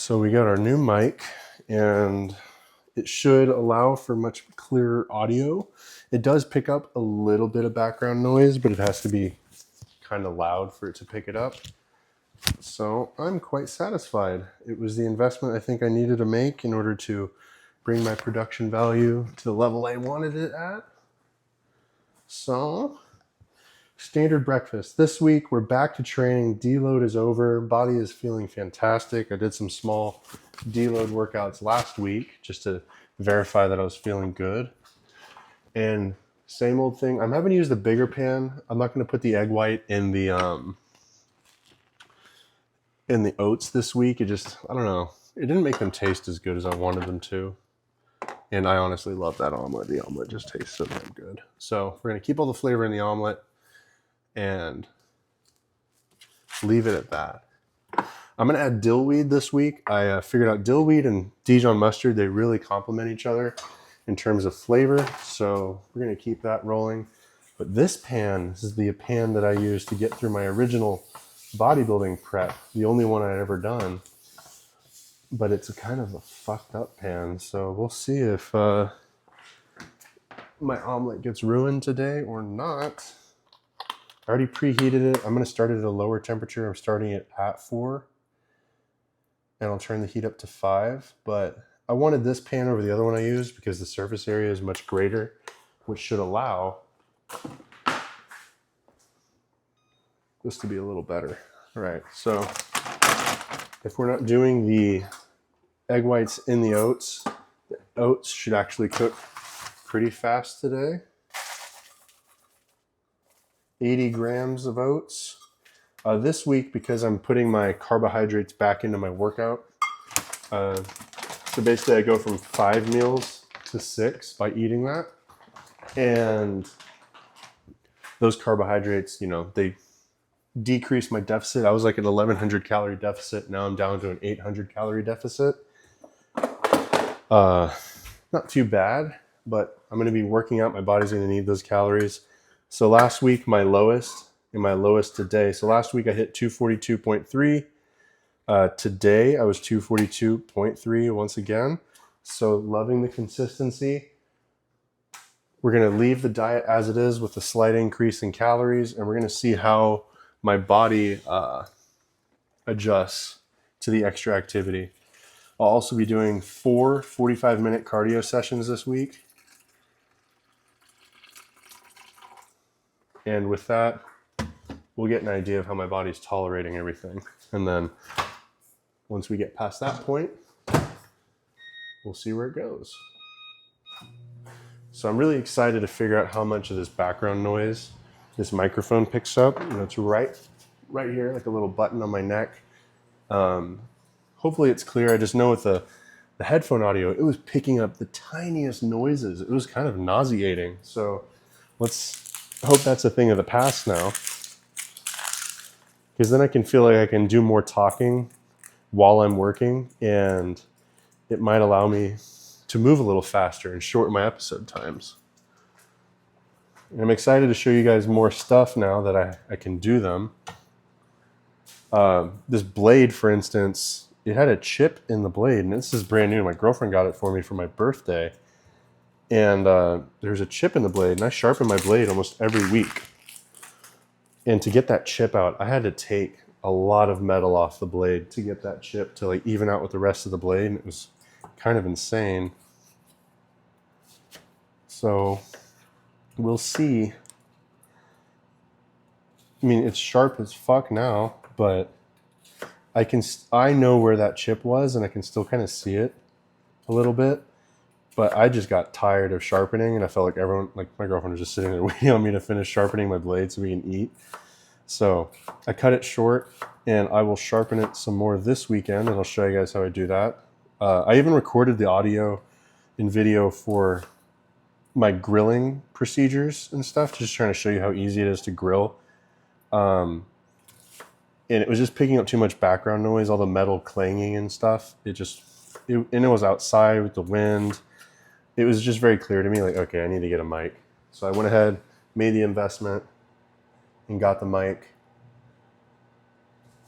So we got our new mic, and it should allow for much clearer audio. It does pick up a little bit of background noise, but it has to be kind of loud for it to pick it up. So I'm quite satisfied. It was the investment I think I needed to make in order to bring my production value to the level I wanted it at. So, standard breakfast. This week we're back to training. Deload is over. Body is feeling fantastic. I did some small deload workouts last week just to verify that I was feeling good. And same old thing. I'm having to use the bigger pan. I'm not going to put the egg white in the oats this week. I don't know. It didn't make them taste as good as I wanted them to. And I honestly love that omelet. The omelet just tastes so damn good. So we're going to keep all the flavor in the omelet and leave it at that. I'm going to add dill weed this week. I figured out dill weed and Dijon mustard, they really complement each other in terms of flavor. So we're going to keep that rolling. But this is the pan that I used to get through my original bodybuilding prep, the only one I'd ever done. But it's a kind of a fucked up pan. So we'll see if my omelet gets ruined today or not. I already preheated it. I'm going to start it at a lower temperature. I'm starting it at 4. And I'll turn the heat up to 5. But I wanted this pan over the other one I used because the surface area is much greater, which should allow this to be a little better. All right, so if we're not doing the egg whites in the oats should actually cook pretty fast today. 80 grams of oats. This week, because I'm putting my carbohydrates back into my workout, so basically I go from 5 meals to 6 by eating that. And those carbohydrates, they decrease my deficit. I was like an 1,100 calorie deficit. Now I'm down to an 800 calorie deficit. Not too bad, but I'm going to be working out. My body's going to need those calories. So last week, my lowest and my lowest today. So last week I hit 242.3. Today I was 242.3 once again. So loving the consistency. We're going to leave the diet as it is with a slight increase in calories, and we're going to see how my body adjusts to the extra activity. I'll also be doing 4 45-minute cardio sessions this week. And with that, we'll get an idea of how my body's tolerating everything. And then once we get past that point, we'll see where it goes. So I'm really excited to figure out how much of this background noise this microphone picks up. It's right here, like a little button on my neck. Hopefully it's clear. I just know with the headphone audio, it was picking up the tiniest noises. It was kind of nauseating. So let's hope that's a thing of the past now. Because then I can feel like I can do more talking while I'm working, and it might allow me to move a little faster and shorten my episode times. And I'm excited to show you guys more stuff now that I can do them. This blade, for instance, it had a chip in the blade, and this is brand new. My girlfriend got it for me for my birthday. And there's a chip in the blade, and I sharpen my blade almost every week. And to get that chip out, I had to take a lot of metal off the blade to get that chip to even out with the rest of the blade. And it was kind of insane. So we'll see. I mean, it's sharp as fuck now, but I know where that chip was, and I can still kind of see it a little bit. But I just got tired of sharpening, and I felt like my girlfriend was just sitting there waiting on me to finish sharpening my blade so we can eat. So I cut it short, and I will sharpen it some more this weekend, and I'll show you guys how I do that. I even recorded the audio and video for my grilling procedures and stuff, just trying to show you how easy it is to grill. And it was just picking up too much background noise, all the metal clanging and stuff. And it was outside with the wind. It was just very clear to me, like, okay, I need to get a mic. So I went ahead, made the investment, and got the mic.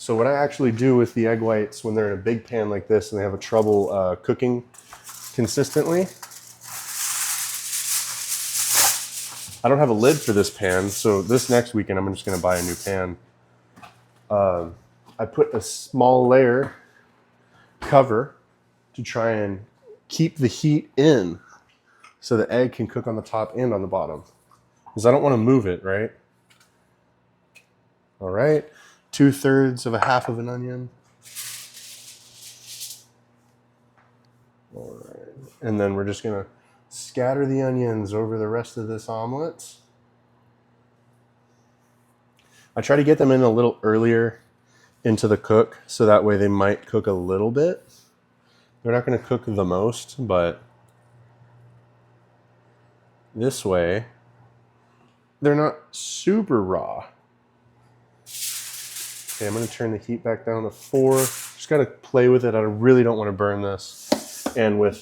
So what I actually do with the egg whites when they're in a big pan like this and they have a trouble cooking consistently, I don't have a lid for this pan, so this next weekend I'm just going to buy a new pan. I put a small layer cover to try and keep the heat in so the egg can cook on the top and on the bottom, because I don't want to move it, right? All right, 2/3 of a half of an onion. All right, and then we're just going to scatter the onions over the rest of this omelet. I try to get them in a little earlier into the cook, so that way they might cook a little bit. They're not going to cook the most, but this way they're not super raw. Okay, I'm going to turn the heat back down to 4. Just got to play with it. I really don't want to burn this. And with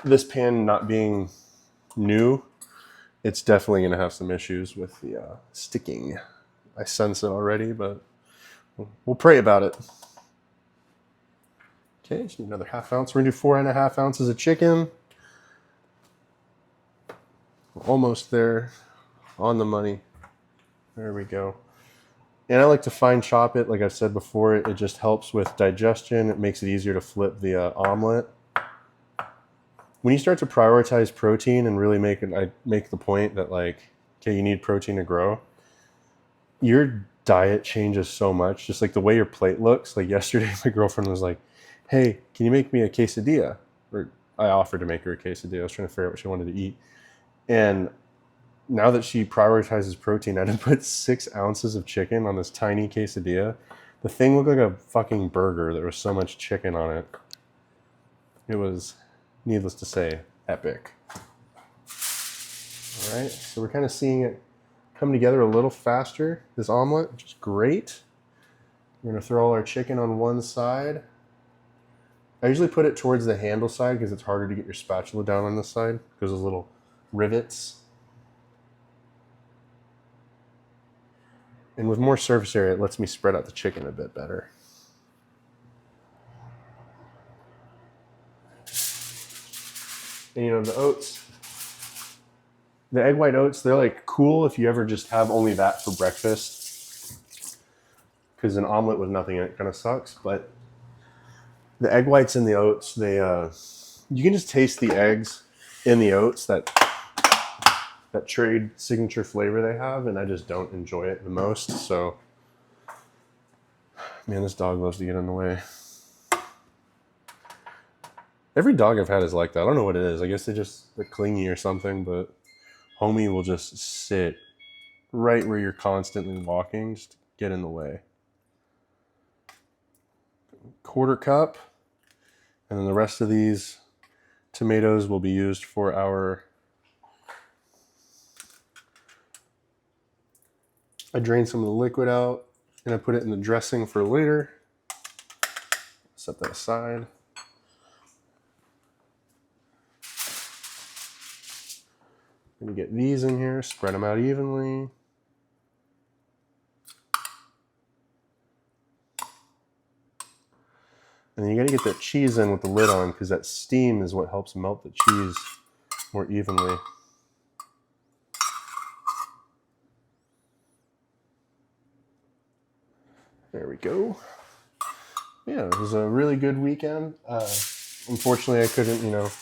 this pan not being new, it's definitely going to have some issues with the sticking. I sense it already, but we'll pray about it. Okay, just need another 1/2 ounce. We're going to do 4.5 ounces of chicken. We're almost there, on the money. There we go. And I like to fine chop it. Like I've said before, it just helps with digestion. It makes it easier to flip the omelet. When you start to prioritize protein and really I make the point that, like, okay, you need protein to grow, your diet changes so much. Just like the way your plate looks. Like yesterday, my girlfriend was like, hey, can you make me a quesadilla? Or I offered to make her a quesadilla. I was trying to figure out what she wanted to eat. And now that she prioritizes protein, I had to put 6 ounces of chicken on this tiny quesadilla. The thing looked like a fucking burger. There was so much chicken on it. It was, needless to say, epic. All right, so we're kind of seeing it come together a little faster, this omelet, which is great. We're going to throw all our chicken on one side. I usually put it towards the handle side because it's harder to get your spatula down on this side because those little rivets. And with more surface area, it lets me spread out the chicken a bit better. And you know, the oats, the egg white oats, they're like cool if you ever just have only that for breakfast. Because an omelet with nothing in it kind of sucks. But the egg whites in the oats, they you can just taste the eggs in the oats, that trade signature flavor they have, and I just don't enjoy it the most. So, man, this dog loves to get in the way. Every dog I've had is like that. I don't know what it is. I guess they're clingy or something, but homie will just sit right where you're constantly walking, just to get in the way. 1/4 cup, and then the rest of these tomatoes will be used for our... I drained some of the liquid out, and I put it in the dressing for later. Set that aside. I'm going to get these in here, spread them out evenly. And then you got to get that cheese in with the lid on, because that steam is what helps melt the cheese more evenly. There we go. Yeah, it was a really good weekend. Unfortunately, I couldn't,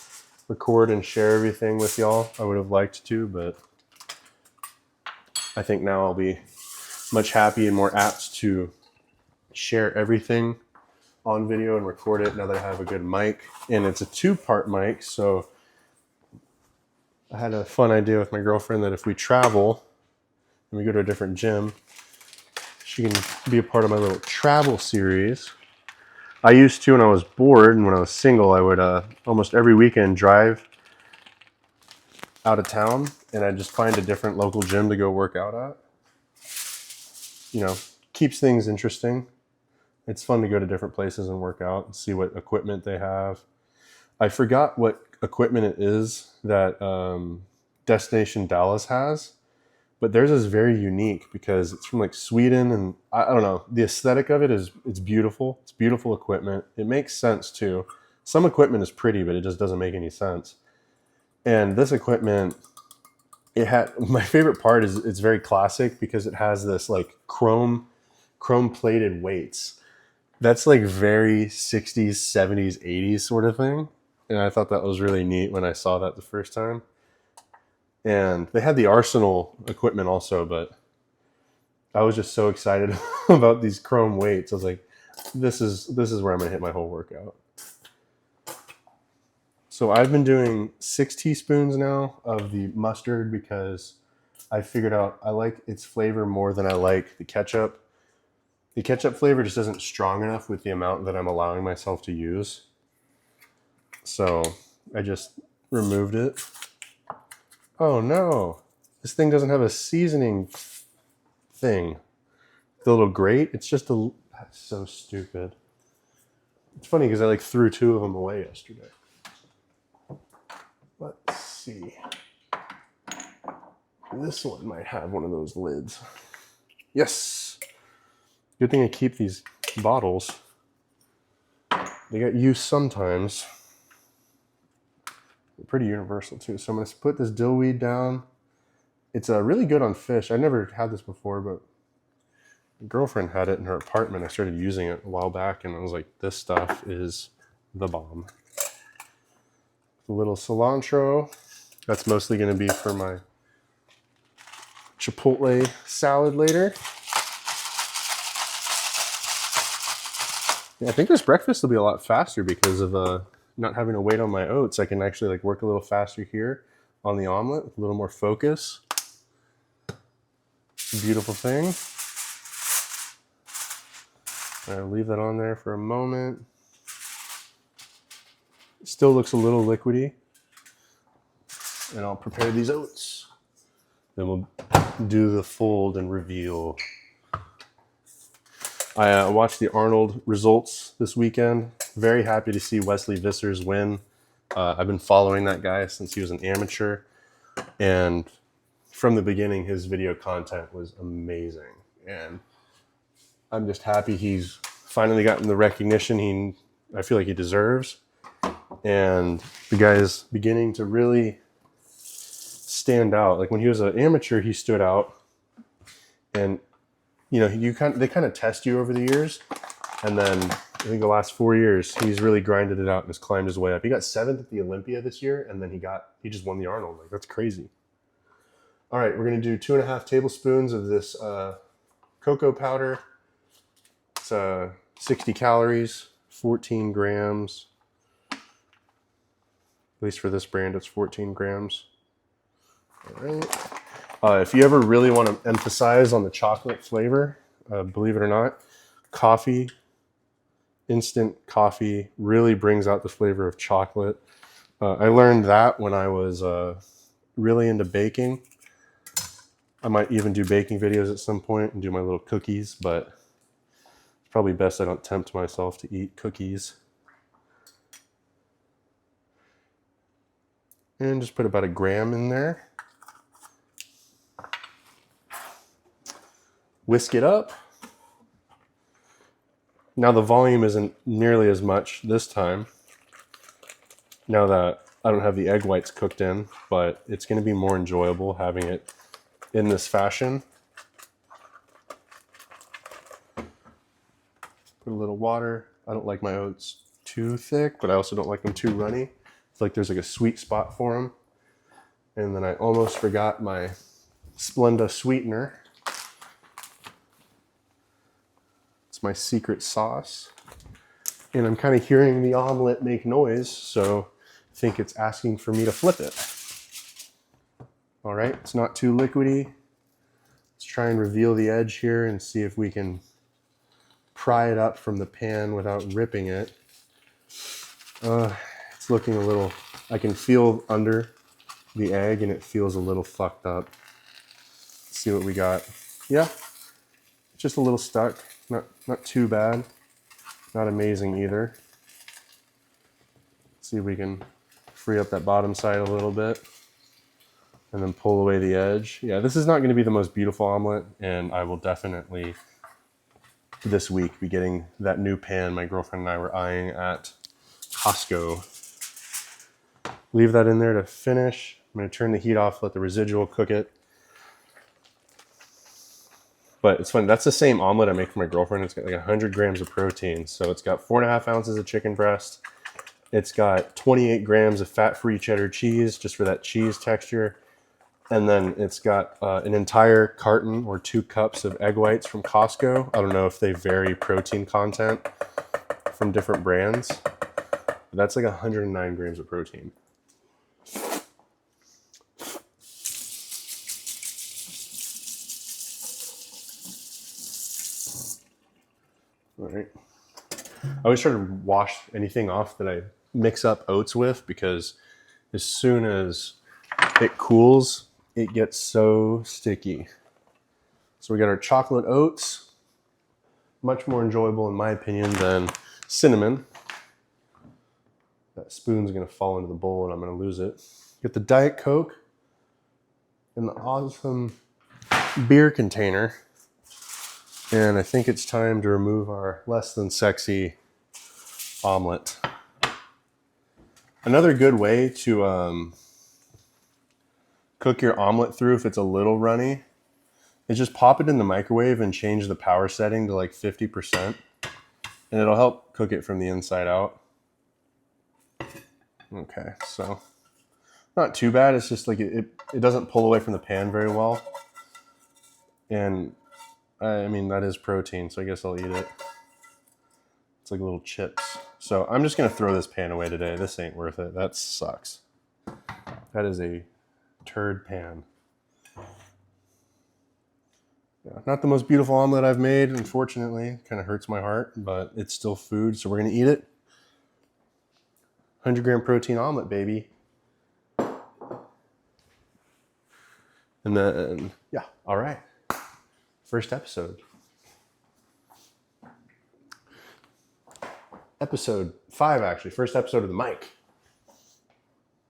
record and share everything with y'all. I would have liked to, but I think now I'll be much happy and more apt to share everything on video and record it now that I have a good mic. And it's a 2-part mic, so I had a fun idea with my girlfriend that if we travel and we go to a different gym, she can be a part of my little travel series. I used to when I was bored and when I was single, I would almost every weekend drive out of town and I'd just find a different local gym to go work out at. Keeps things interesting. It's fun to go to different places and work out and see what equipment they have. I forgot what equipment it is that Destination Dallas has, but theirs is very unique because it's from like Sweden, and I don't know, the aesthetic of it is, it's beautiful. It's beautiful equipment. It makes sense too. Some equipment is pretty, but it just doesn't make any sense. And this equipment, it had, my favorite part is it's very classic because it has this like chrome plated weights. That's like very 60s, 70s, 80s sort of thing. And I thought that was really neat when I saw that the first time. And they had the Arsenal equipment also, but I was just so excited about these chrome weights. I was like, this is where I'm gonna hit my whole workout. So I've been doing 6 teaspoons now of the mustard because I figured out I like its flavor more than I like the ketchup. The ketchup flavor just isn't strong enough with the amount that I'm allowing myself to use. So I just removed it. Oh no, this thing doesn't have a seasoning thing. The little grate, it's just a, that's so stupid. It's funny because I like threw 2 of them away yesterday. Let's see. This one might have one of those lids. Yes. Good thing I keep these bottles. They get used sometimes. They're pretty universal too. So I'm going to put this dill weed down. It's really good on fish. I never had this before, but my girlfriend had it in her apartment. I started using it a while back, and I was like, this stuff is the bomb. A little cilantro. That's mostly going to be for my chipotle salad later. Yeah, I think this breakfast will be a lot faster because of not having to wait on my oats. I can actually like work a little faster here on the omelet with a little more focus. Beautiful thing. I'll leave that on there for a moment. It still looks a little liquidy. And I'll prepare these oats. Then we'll do the fold and reveal. I watched the Arnold results this weekend. Very happy to see Wesley Vissers win. I've been following that guy since he was an amateur. And from the beginning, his video content was amazing. And I'm just happy he's finally gotten the recognition I feel like he deserves. And the guy is beginning to really stand out. Like when he was an amateur, he stood out. And you know, they kind of test you over the years, and then I think the last 4 years he's really grinded it out and has climbed his way up. He got 7th at the Olympia this year, and then he just won the Arnold. Like, that's crazy. All right, we're gonna do 2.5 tablespoons of this cocoa powder. It's 60 calories, 14 grams. At least for this brand, it's 14 grams. All right. If you ever really want to emphasize on the chocolate flavor, believe it or not, coffee, instant coffee really brings out the flavor of chocolate. I learned that when I was really into baking. I might even do baking videos at some point and do my little cookies, but it's probably best I don't tempt myself to eat cookies. And just put about 1 gram in there. Whisk it up. Now the volume isn't nearly as much this time, now that I don't have the egg whites cooked in, but it's going to be more enjoyable having it in this fashion. Put a little water. I don't like my oats too thick, but I also don't like them too runny. It's like there's like a sweet spot for them. And then I almost forgot my Splenda sweetener. My secret sauce, and I'm kind of hearing the omelet make noise, so I think it's asking for me to flip it. All right, it's not too liquidy. Let's try and reveal the edge here and see if we can pry it up from the pan without ripping it. It's looking a little, I can feel under the egg and it feels a little fucked up. Let's see what we got. Yeah, it's just a little stuck. Not too bad. Not amazing either. Let's see if we can free up that bottom side a little bit. and then pull away the edge. Yeah, this is not going to be the most beautiful omelet, and I will definitely this week be getting that new pan my girlfriend and I were eyeing at Costco. Leave that in there to finish. I'm going to turn the heat off, let the residual cook it. But it's funny, that's the same omelet I make for my girlfriend. It's got like 100 grams of protein. So it's got 4.5 ounces of chicken breast. It's got 28 grams of fat-free cheddar cheese, just for that cheese texture. And then it's got an entire carton or 2 cups of egg whites from Costco. I don't know if they vary protein content from different brands. But that's like 109 grams of protein. All right. I always try to wash anything off that I mix up oats with, because as soon as it cools, it gets so sticky. So we got our chocolate oats, much more enjoyable in my opinion than cinnamon. That spoon's gonna fall into the bowl and I'm gonna lose it. Get the Diet Coke in the awesome beer container. And I think it's time to remove our less than sexy omelet. Another good way to cook your omelet through if it's a little runny is just pop it in the microwave and change the power setting to like 50%. And it'll help cook it from the inside out. Okay, so not too bad. It's just like it doesn't pull away from the pan very well. And I mean, that is protein, so I guess I'll eat it. It's like little chips. So I'm just gonna throw this pan away today. This ain't worth it. That sucks. That is a turd pan. Yeah, not the most beautiful omelet I've made, unfortunately. Kind of hurts my heart, but it's still food, so we're gonna eat it. 100 gram protein omelet, baby. And then, yeah, all right. First episode. Episode 5, actually. First episode of the mic.